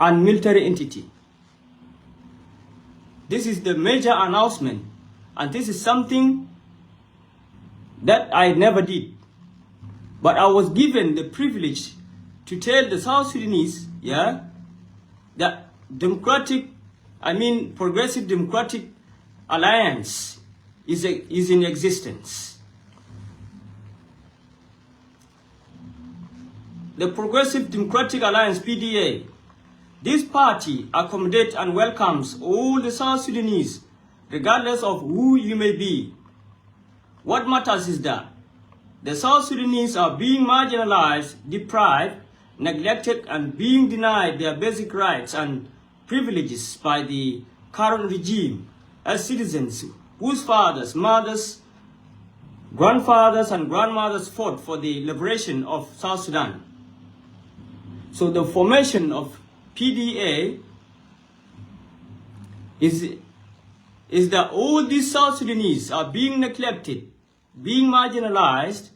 and military entity. This is the major announcement, and this is something that I never did. But I was given the privilege to tell the South Sudanese, that Progressive Democratic Alliance is in existence. The Progressive Democratic Alliance, PDA, this party accommodates and welcomes all the South Sudanese, regardless of who you may be. What matters is that the South Sudanese are being marginalized, deprived, neglected, and being denied their basic rights and privileges by the current regime as citizens whose fathers, mothers, grandfathers, and grandmothers fought for the liberation of South Sudan. So the formation of PDA is that all these South Sudanese are being neglected, being marginalized,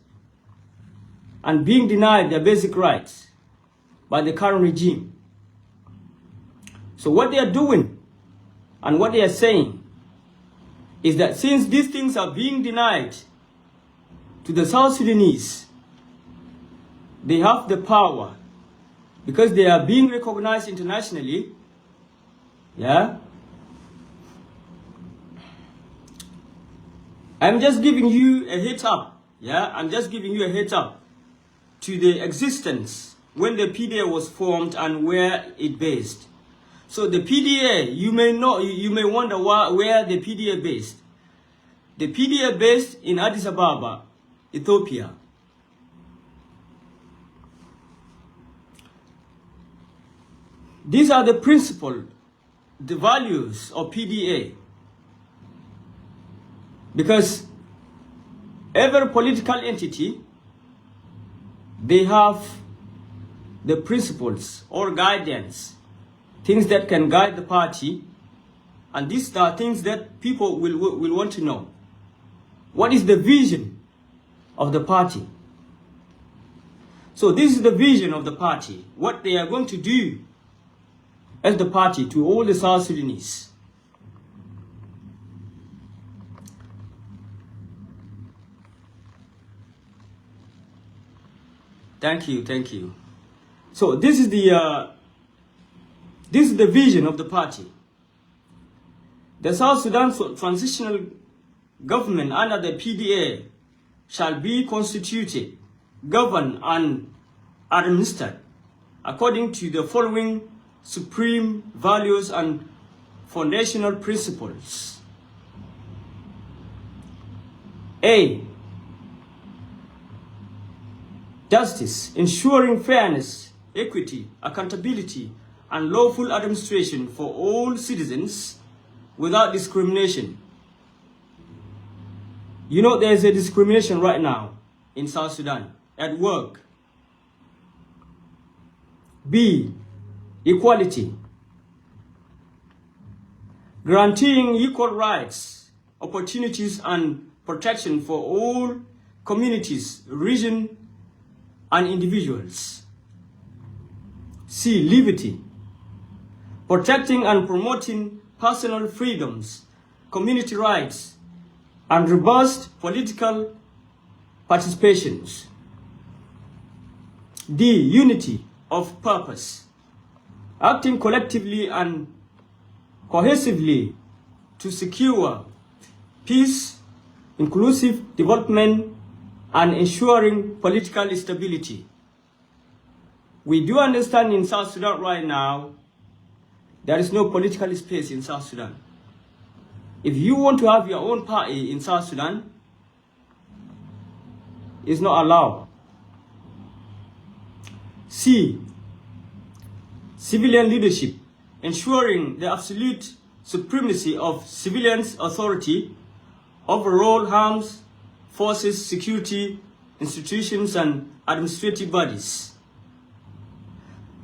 and being denied their basic rights by the current regime. So what they are doing and what they are saying is that since these things are being denied to the South Sudanese, they have the power, because they are being recognized internationally, I'm just giving you a heads up, I'm just giving you a heads up to the existence when the PDA was formed and where it based. So the PDA, you may wonder where the PDA based. The PDA based in Addis Ababa, Ethiopia. These are the principles, the values of PDA. Because every political entity, they have the principles or guidance, things that can guide the party, and these are things that people will want to know. What is the vision of the party? So this is the vision of the party, what they are going to do as the party to all the South Sudanese. Thank you. So this is the vision of the party. The South Sudan transitional government under the PDA shall be constituted, governed, and administered according to the following supreme values and foundational principles. A. Justice, ensuring fairness, equity, accountability, and lawful administration for all citizens without discrimination. You know there is a discrimination right now in South Sudan at work. B. Equality, granting equal rights, opportunities, and protection for all communities, regions, and individuals. C. Liberty, protecting and promoting personal freedoms, community rights, and robust political participations. D. Unity of purpose, acting collectively and cohesively to secure peace, inclusive development, and ensuring political stability. We do understand in South Sudan right now, there is no political space in South Sudan. If you want to have your own party in South Sudan, it's not allowed. C. Civilian leadership, ensuring the absolute supremacy of civilians' authority over all armed forces, security institutions, and administrative bodies.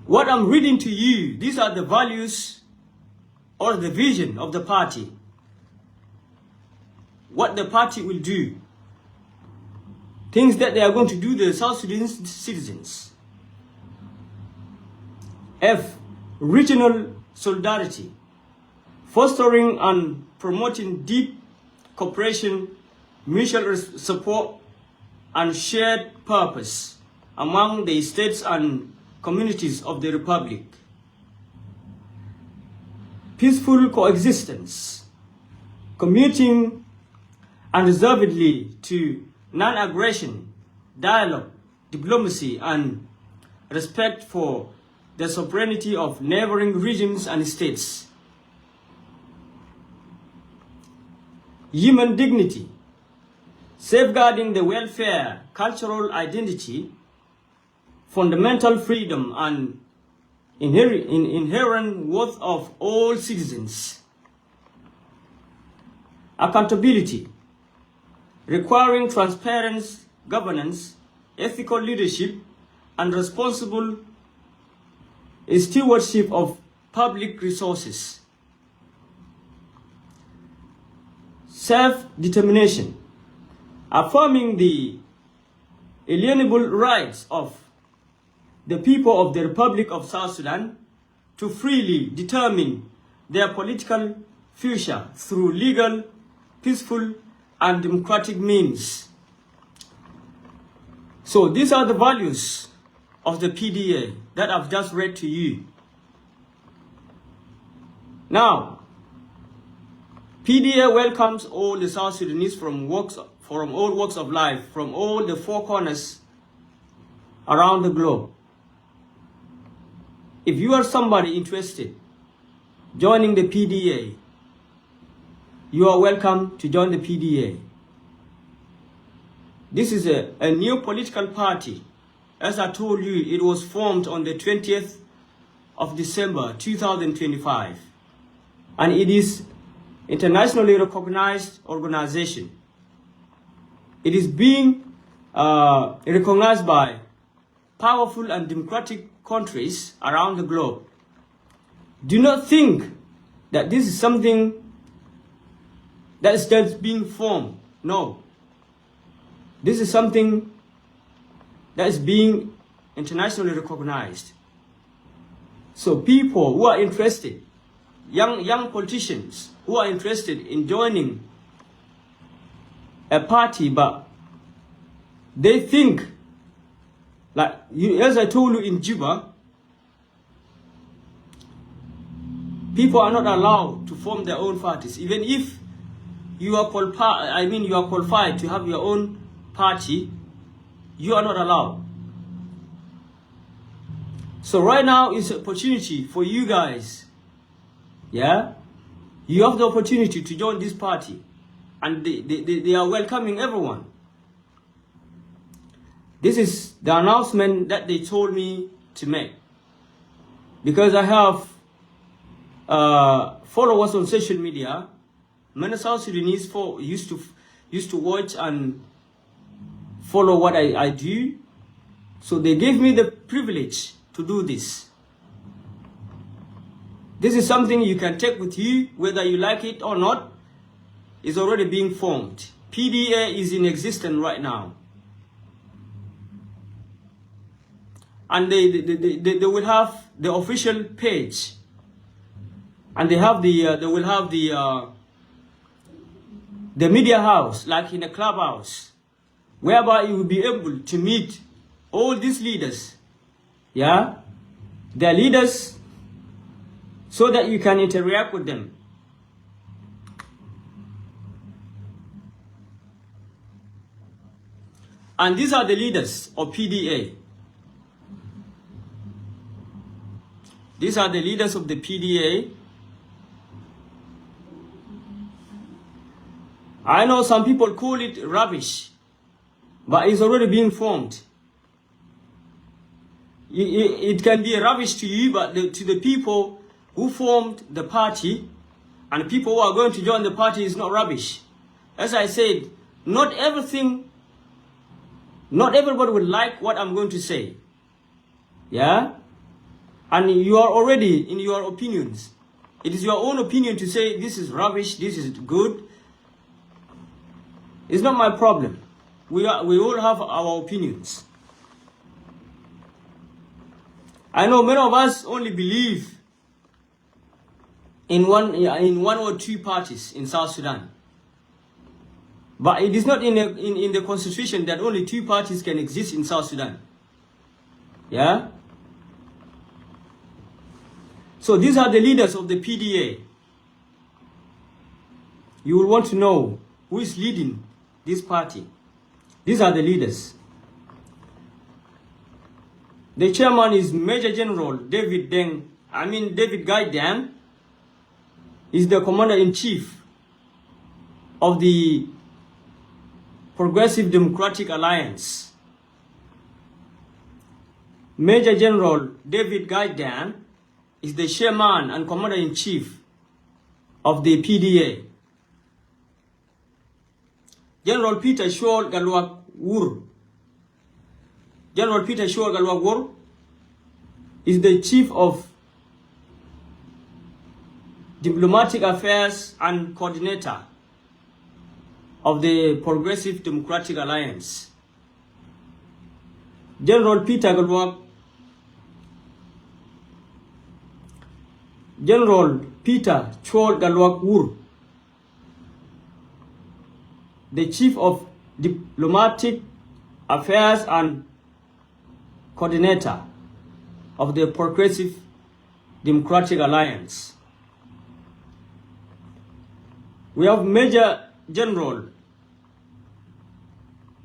What I'm reading to you, these are the values or the vision of the party. What the party will do. Things that they are going to do to the South Sudanese citizens. F. regional solidarity, fostering and promoting deep cooperation, mutual support, and shared purpose among the states and communities of the Republic. Peaceful coexistence, committing unreservedly to non-aggression, dialogue, diplomacy, and respect for the sovereignty of neighboring regions and states. Human dignity, safeguarding the welfare, cultural identity, fundamental freedom, and inherent worth of all citizens. Accountability, requiring transparent governance, ethical leadership, and responsible stewardship of public resources. Self-determination, affirming the inalienable rights of the people of the Republic of South Sudan to freely determine their political future through legal, peaceful, and democratic means. So these are the values of the PDA that I've just read to you. Now, PDA welcomes all the South Sudanese from all walks of life, from all the four corners around the globe. If you are somebody interested joining the PDA, you are welcome to join the PDA. This is a new political party. As I told you, it was formed on the 20th of December 2025. And it is internationally recognized organization. It is being recognized by powerful and democratic countries around the globe. Do not think that this is something that's being formed. No. This is something that is being internationally recognized. So people who are interested, young politicians who are interested in joining a party, but they think, like as I told you in Juba, people are not allowed to form their own parties. Even if you are qualified to have your own party, you are not allowed. So right now is an opportunity for you guys. Yeah? You have the opportunity to join this party. And they are welcoming everyone. This is the announcement that they told me to make. Because I have followers on social media. Many South Sudanese used to watch and follow what I do. So they gave me the privilege to do this. This is something you can take with you, whether you like it or not. It's already being formed. PDA is in existence right now. And they will have the official page. And they will have the media house, like in a clubhouse, whereby you will be able to meet all these leaders. Yeah? Their leaders, so that you can interact with them. And these are the leaders of PDA. These are the leaders of the PDA. I know some people call it rubbish, but it's already being formed. It can be rubbish to you, but to the people who formed the party and people who are going to join the party is not rubbish. As I said, not everybody will like what I'm going to say. Yeah? And you are already in your opinions. It is your own opinion to say this is rubbish, this is good. It's not my problem. We all have our opinions. I know many of us only believe in one or two parties in South Sudan. But it is not in the constitution that only two parties can exist in South Sudan. Yeah? So these are the leaders of the PDA. You will want to know who is leading this party. These are the leaders. The chairman is Major General David Guy Dang. Is the commander-in-chief of the Progressive Democratic Alliance. Major General David Guy Dang is the chairman and commander-in-chief of the PDA. General Peter Shor Galwak Wur. General Peter Shor Galwak Wur is the chief of Diplomatic Affairs and coordinator of the Progressive Democratic Alliance. General Peter Chol Galwak Wur, the chief of Diplomatic Affairs and coordinator of the Progressive Democratic Alliance. We have Major General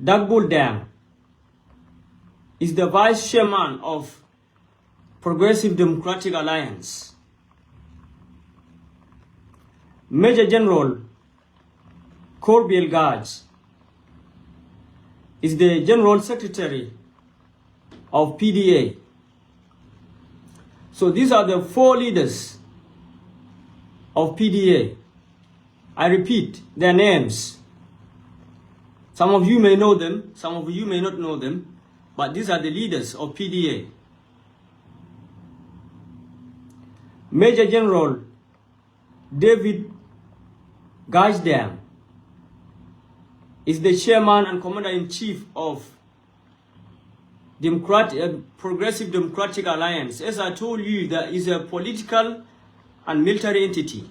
Dagbul Dang is the vice chairman of Progressive Democratic Alliance. Major General Corbiel Gaj is the General Secretary of PDA. So these are the four leaders of PDA. I repeat their names. Some of you may know them, some of you may not know them, but these are the leaders of PDA. Major General David Gajdam is the chairman and commander-in-chief of Progressive Democratic Alliance. As I told you, that is a political and military entity.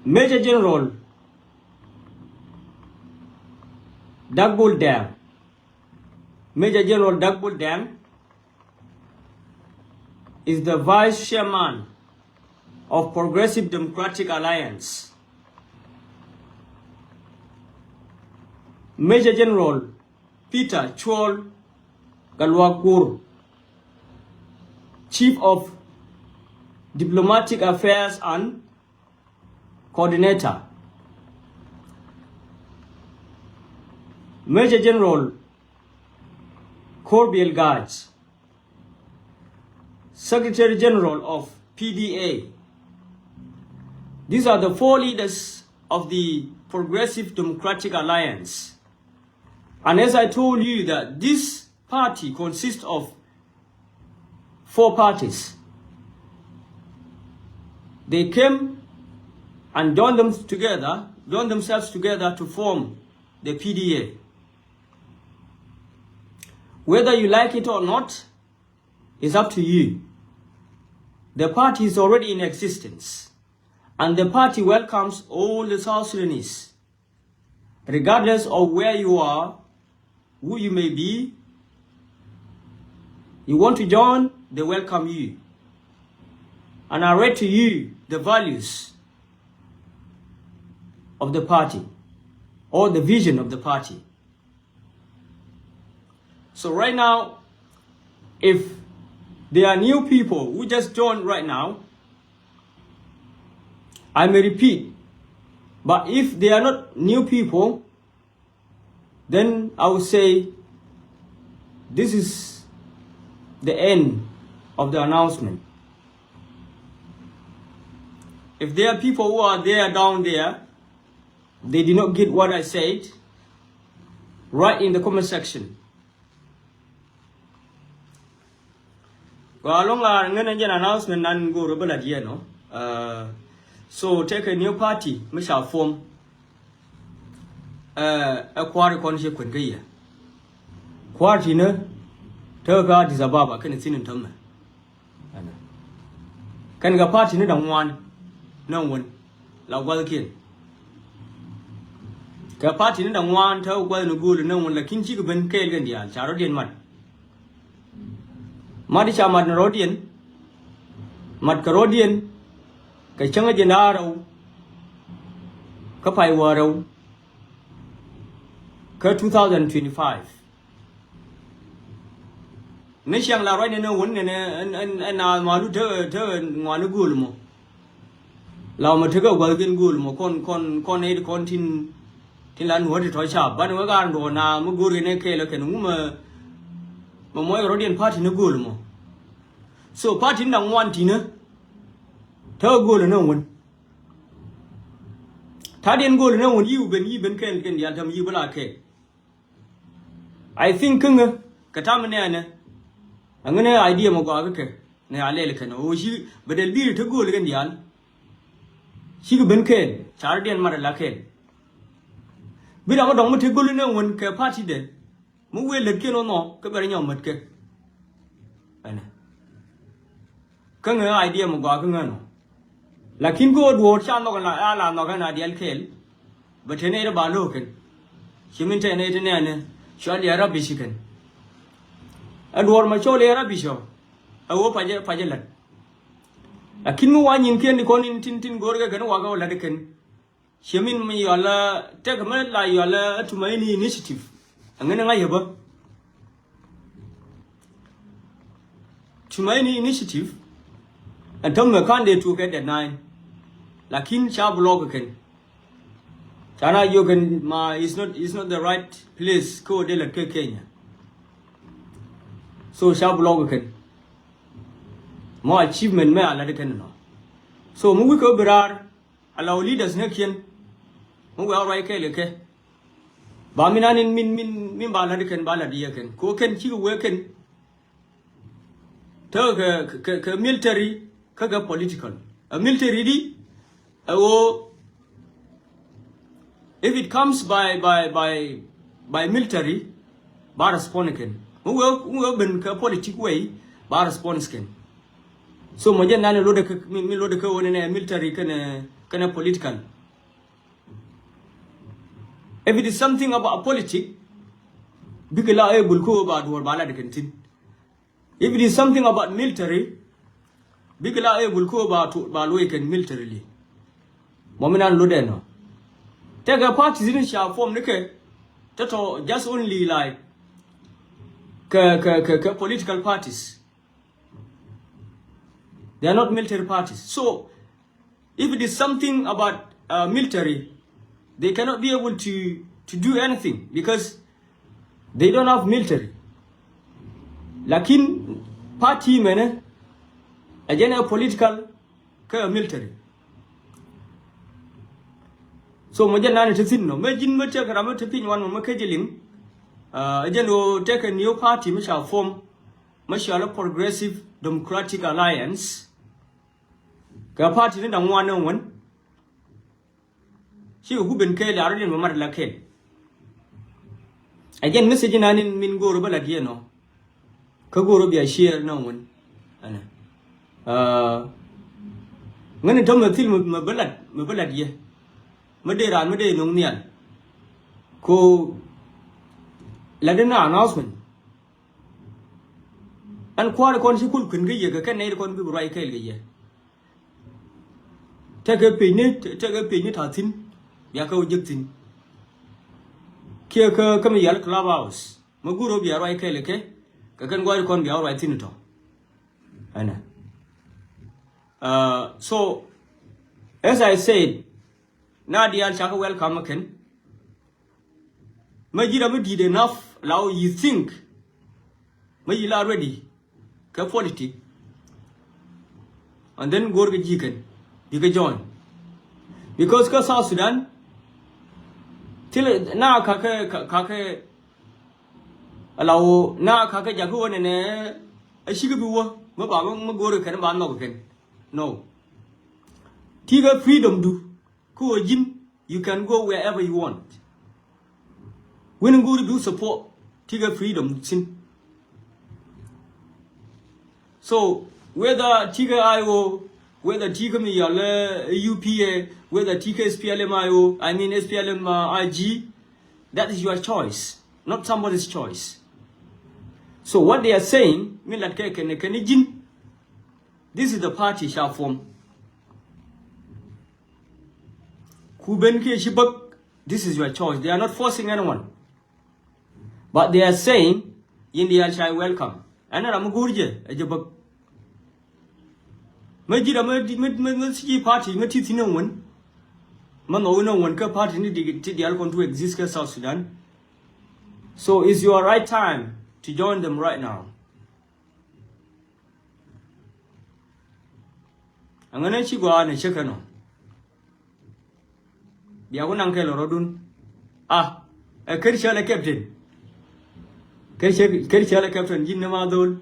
Major General Dagbul Dang. Major General Dagbul Dang is the vice chairman of Progressive Democratic Alliance. Major General Peter Chol Galwakur, Chief of Diplomatic Affairs and Coordinator. Major General Corbiel Gaj, Secretary General of PDA. These are the four leaders of the Progressive Democratic Alliance. And as I told you, that this party consists of four parties. They came and joined themselves together to form the PDA. Whether you like it or not is up to you. The party is already in existence, and the party welcomes all the South Sudanese, regardless of where you are, who you may be. You want to join, they welcome you. And I read to you the values of the party, or the vision of the party. So right now, if there are new people who just joined right now, I may repeat, but if they are not new people, then I would say this is the end of the announcement. If there are people who are there down there, they did not get what I said, write in the comment section. Well, along our announcement and go no. So take a new party, which shall form a quarter consequent. party ne thega disababa kan sinin tamma ana kan ga party ne dan wan nan won la gwal kin ka party ne dan wan ta gwal ne gulu nan won la kin ci gaban kai gan dia charo den mat madi cha mat rodien mat ka rodien ka changa jenarau ka pai warau ka 2025 ne xiang la roi ne won ne na ma lu the ngwa lu gul mo lao mà thứ cái gọi cái gul mo con này con tin lan huo thì thoi chap ban wa gan do na mu gul ne ke la ken mà moi ro dien party ne gul mo so party nang wan ti ne the gul ne won ta dien gul ne won yi ben ken ya tam yi bala ke I think keng ka ta ne ne angane idea mo ga ke ne ale le ken o shi bedel bi te gul gen yan shi ga ben ken char dien mar la ken bi da mo dong mo te gul ne won ke party de mo we le ke no ke ber nyom mat ke ana keng idea mo ga keng no lakin go do cha no ga la no ga na dial kel ba te ne ba lo ken shi min te ne ne shali arabi shi ken adwar ma chole arabi sho awo paje lat lakin mu wanyin ken ni konin tin gorga gan waga wala de ken shemin mi yala te ga la yala tumaini initiative angana nga yeba tumaini initiative atam me kan de to ke de 9 lakin cha blog ken Chana you can ma is not the right place ko de la ke Kenya so sha blog ken mo achievement me ala de ken no so mu ko birar ala leaders ne kien mu ga right ke le ke ba minanin min ba la de ken ba la de ken ko ken chi we ken to ke military ka ga political a military di o if it comes by military, by response can. Who will been politic way by response can. So my gen nane load the in a military can a political. If it is something about politics, bigla able ko about war bala de kentin. If it is something about military, bigla able ko about balwe can militarily. Mominan load no. Take a party didn't shall form the just only like political parties. They are not military parties. So if it is something about military, they cannot be able to do anything because they don't have military. Lakin party mene again political military. So moja nani tesin no majin moja karama tepin wan mo kejelim agendo take a new party which shall form a Progressive Democratic Alliance ka party ni dan wan won shi ku ben ke la rin mamar la ke again message nani min goro bala die no ka goro biya share no won ana ngani to ma film ma balad ye Madera nung nian ko ladena announcement an kwar kon si kul kun giye ka kan ne kon bi rai kai giye ta ga pe ni ta tin ya ka wujik tin ke ka mi yal clubhouse maguro bi rai kai le ke ka kan gwai kon bi rai tin to ana so as I said Nadia Chaka welcome again. Majira did enough allow you think Majila ready politics and then go to Jikan. You can join. Because South Sudan till now kake allow na kake jago and a shikabu Magoro can ban no again. No. Tiga freedom do. You can go wherever you want. When you do support, Tiga freedom sin. So whether Tiga IO, whether Tiga Miyale UPA, whether Tiga SPLM IO, I mean SPLM IG, that is your choice, not somebody's choice. So what they are saying, this is the party shall form. This is your choice. They are not forcing anyone. But they are saying, India shall welcome. And I'm good. Party, no one. No one party to exist in South Sudan. So it's your right time to join them right now. I'm gonna go on and check on. Rodun. A Kershala captain. Kershala captain, Jinamadol.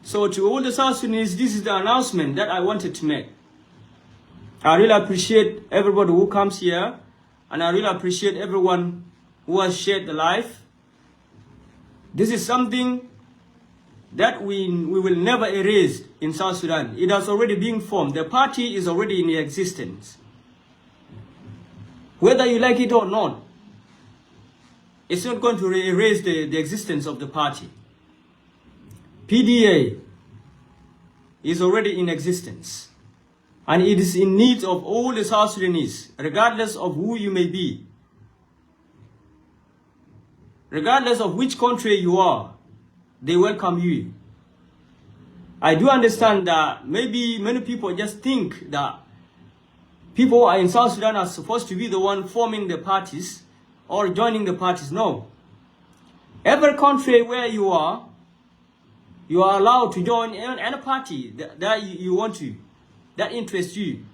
So to all the South Sudanese, this is the announcement that I wanted to make. I really appreciate everybody who comes here, and I really appreciate everyone who has shared the life. This is something that we will never erase in South Sudan. It has already been formed. The party is already in existence. Whether you like it or not, it's not going to erase the existence of the party. PDA is already in existence. And it is in need of all the South Sudanese, regardless of who you may be. Regardless of which country you are, they welcome you. I do understand that maybe many people just think that people who are in South Sudan are supposed to be the one forming the parties or joining the parties. No. Every country where you are allowed to join any party that you want to, that interests you.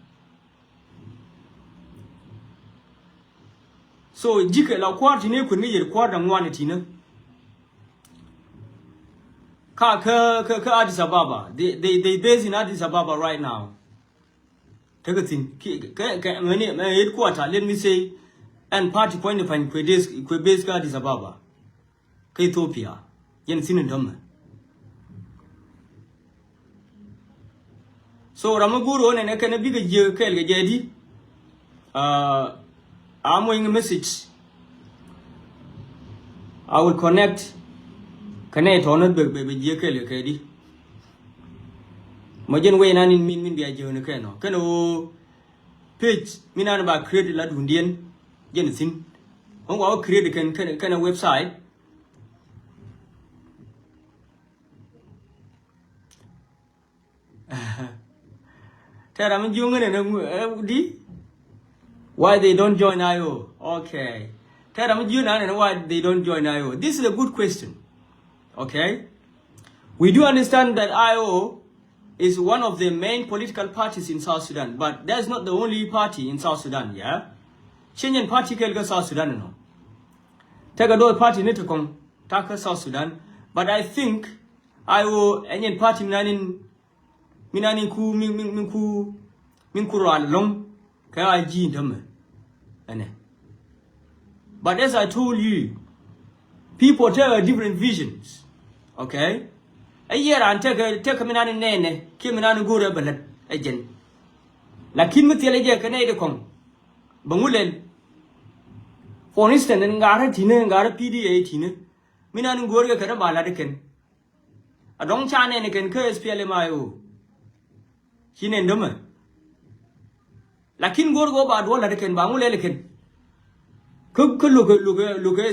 So, jike la kwati ne kuni yir kwada ngwane tina. Ka Addis Ababa. They based in Addis Ababa right now. Take a thing. Headquarter, let me say, and party point of view, kwe base Addis Ababa. Ka Ethiopia. Yen sinin dama. So Ramaguru and I can be a year Kelgadi. I'm waiting a message. I will connect on it, baby, dear Kelly. Majan way none in mean be a journal cano. Cano page, Minan about created Ladundian, Jensen. Oh, I'll create a kind of website. Why they don't join IO? Okay. Why they don't join IO? This is a good question. Okay. We do understand that IO is one of the main political parties in South Sudan, but that's not the only party in South Sudan, yeah? Chenyan party kelga South Sudan no. Take a do party netakong taka South Sudan, but I think IO enyen party minanin ku minku long ka ji ndam ane. But as I told you, people tell different visions. Okay? A year and take a minanin nene, kiminanin gura balat again. Lakin mutialaja kanada kong bangulen. For instance, ngara tina ngara PDA tina minanin gura kana baladaken. A dong chan and can curse PLMIO. Hinen doma. Lakin go bad wala deken banguleleken. Could look at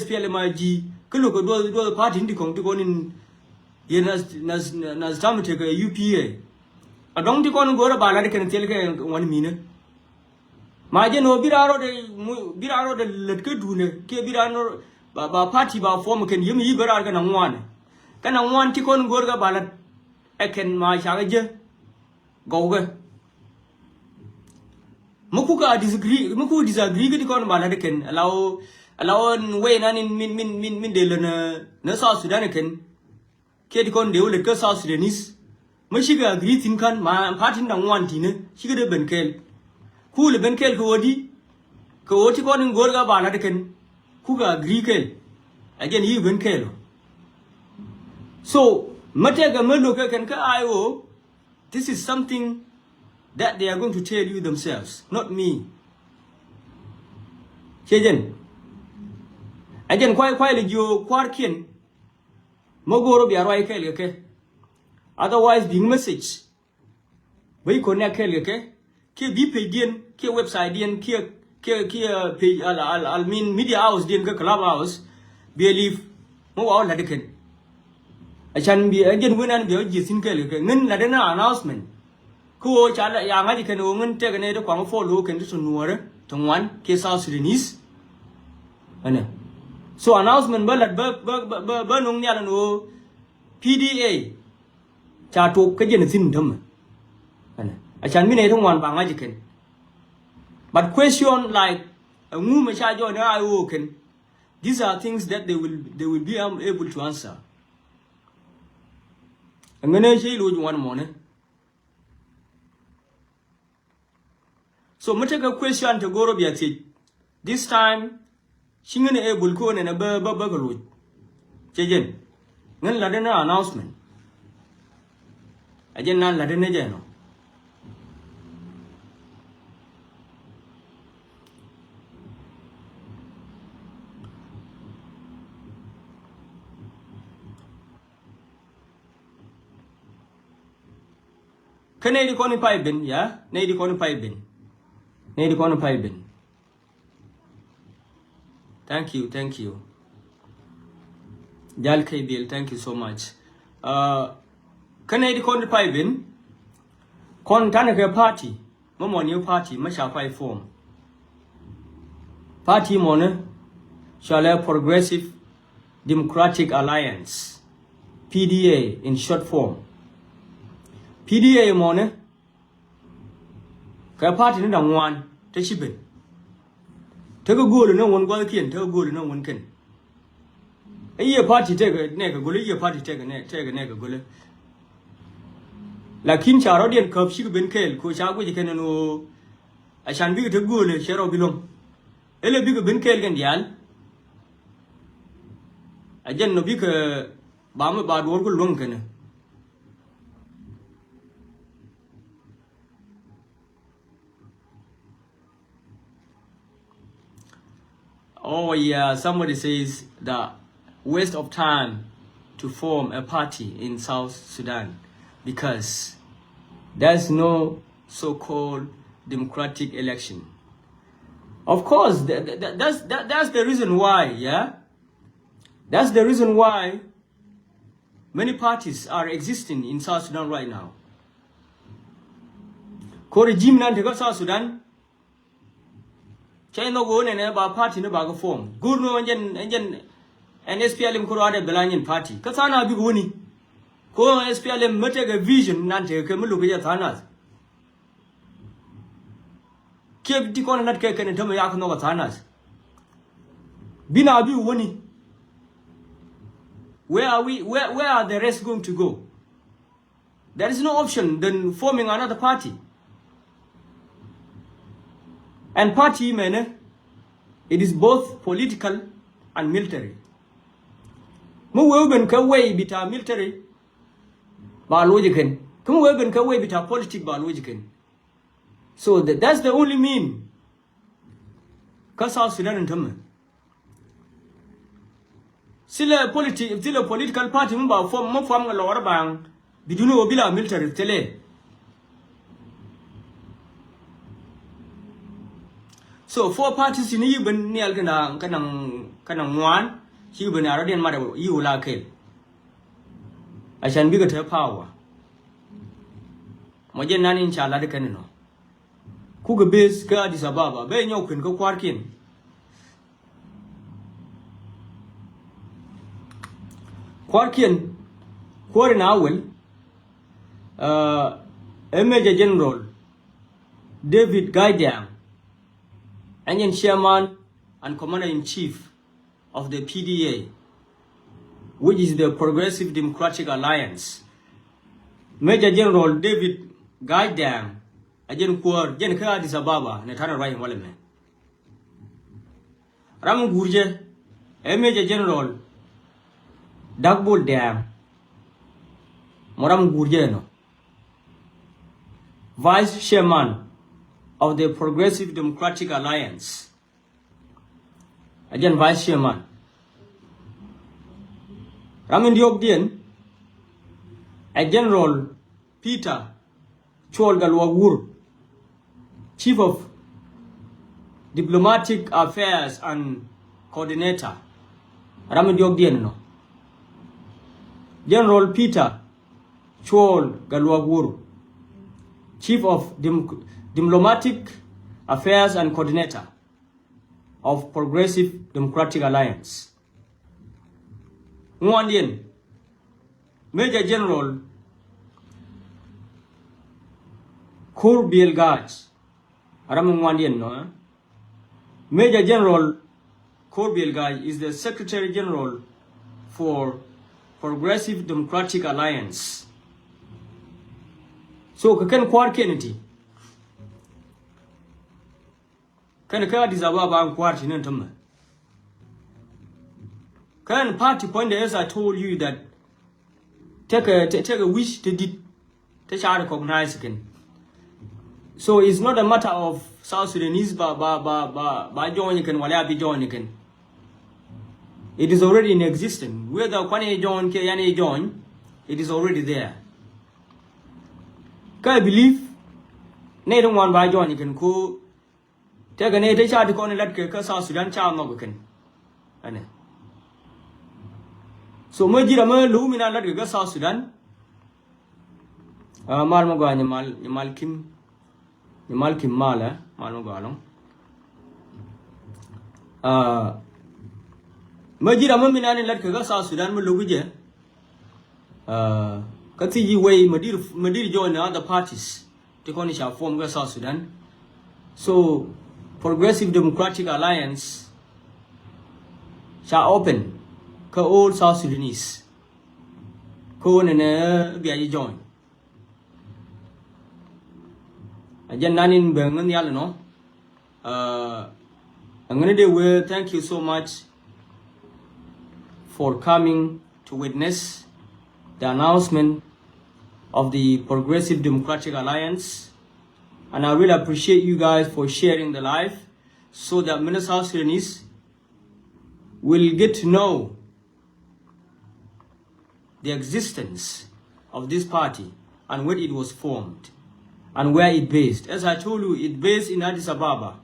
SPLMIG, could look at the party in the Contigon in Nas Tamateka UPA. A don't take on go about Ladican Teleka 1 minute. Majano Biraro de Letkudune, Kebirano, party bar form can you me Baragan one. Can I want Tikon Gorga Ballat? I can my Shagaja go. Mukuka disagree with the Conman allow way none in min de no South Sudanican. Kedicon de Uleka South Sudanese. Mushiga agreed in can my party down one tina, she could have been killed. Cool Benkel Coodi, Coaticon and Gorga Baladacan. kuga agree kel again he ben kel so matega meloka can ka IO this is something that they are going to tell you themselves not me chejen again quite le yo kwarkin mogoro bi arwai kel ke otherwise being message we connect kel ke bi page dien ke website dien ke page al mean media house dien ke club house believe mo wa la deken achan bi again wenan bi ji sin kel ke ngin la dena announcement ko cha la ya ngaji ken ngin te ne de kwang follow ken to nuore tongwan ke South Sudanese ane so announcement ba nong nya no PDA cha to ke jen sin thum ane achan mi ne tongwan ba ngaji ken but question like ngu ma cha jo na IO ken these are things that they will be able to answer ngene shi lo ju wan mo ne so mutaka question to goro biati this time shingene able ko ne na ba lo jejen ngan la dena announcement ajen nan la dena jeno kene di koni pai ben ya ne di koni pai ben thank you Jal KBL thank you so much kene di koni pai ben kon tan ke party mo new party ma sha pai form party mo ne shall Progressive Democratic Alliance PDA in short form PDA mo ne ka party ni dang wan te shiben te go gol no won gol kien te go gol no won ken ye party te ga ne ga gol ye party te ga ne ga gol lakin charo dien kap shi ben kel ko cha go je ken no a chan bi te gol chero bilom ele bi ben kel gen dial a jen no bi ka ba ma ba do ko long ken oh yeah, somebody says that waste of time to form a party in South Sudan because there's no so-called democratic election. Of course, that's the reason why, yeah? That's the reason why many parties are existing in South Sudan right now. Ko regime nan te South Sudan China go ne ba party ne ba ga form gurno enjen NSPLM ko ade belanyin party ka sana bi goni ko SPLM mate ga vision nan te ke mulu ga thana ke di ko nat ke ken tama ya ko no thana bina bi woni where are the rest going to go? There is no option than forming another party. And party, man, it is both political and military. Mu weben ka way bita military ba logican. Come weben ka way bita politic ba logican. So that's the only mean. Ka South Sudan and Tamil. Sila political party mu ba form a lower bang bidunu obila military tele. So four parties in even near kanang one, he will already and mother you like it. I shall be her power. Mojen nan in chala de canino. Kuga base guard is ababa, bay no can go quarkin. Quarkin, quarin owl, a Major General David Guidam. Indian chairman and commander-in-chief of the PDA, which is the Progressive Democratic Alliance. Major General David Guidam, Ajen Kuar, Jen Ka Addis Ababa, Netana Ryan Wallame. Ram Gurje, a Major General Dagbol Dam Moram Gurjeno, Vice Chairman of the Progressive Democratic Alliance. Again, Vice Chairman. Ramin Diogdien, a General Peter Cholgalwagur, Chief of Diplomatic Affairs and Coordinator. Ramin Diogdien no. General Peter Cholgalwagur, Chief of Diplomatic Affairs and Coordinator of Progressive Democratic Alliance. Nguyen, Major General Kurbil Gaj, Aram Nguyen, no? Major General Kurbil Gaj is the Secretary General for Progressive Democratic Alliance. So, Kakan Kwar Kennedy. Can ka Addis Ababa Kwar Tinentama? Can party point as I told you that take a wish to recognize again. So it's not a matter of South Sudanese by joining can wala be joining. It is already in existence. Whether Kwane join Kayane join, it is already there. Can I believe? Nay don't want by joining can go take a native child to call let South Sudan child no can. So Majira Lumina let go South Sudan. Malmoga Malkim Mala, Manogalong. Majira Mamina let go South Sudan Mulugija. Katiji way Madir join the other parties to Cornish form South Sudan. So Progressive Democratic Alliance shall open. Ka all South Sudanese. Ko nene biya join. Ajan nanin bengan yal no. Angane de we thank you so much for coming to witness the announcement of the Progressive Democratic Alliance, and I really appreciate you guys for sharing the live so that many South Sudanese will get to know the existence of this party and when it was formed and where it based. As I told you, it based in Addis Ababa.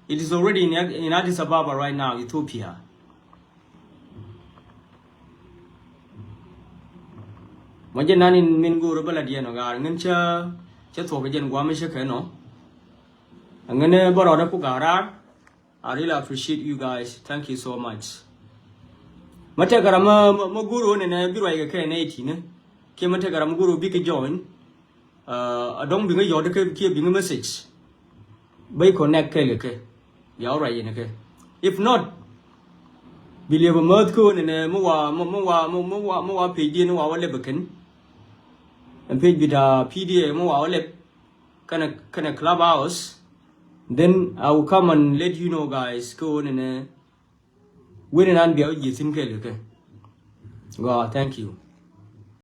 It is already in Addis Ababa right now, Ethiopia. Majan in Mingo Rebella Diano Gar, Nincha, Chethogan Guamishakeno. I'm gonna borrow the Pugara. I really appreciate you guys. Thank you so much. Matagarama Moguru and a Birai K18, Kimatagram Guru Big join. I don't bring a Yoda keeping a message. Bay connect Keleke. You're right in a. If not, believe a Murkun and a Moa Pidin or our Lebacan. And paid with a PDA Moa Lep kind of clubhouse. Then I will come and let you know, guys. Go on and when and be out, you think, okay? God, thank you.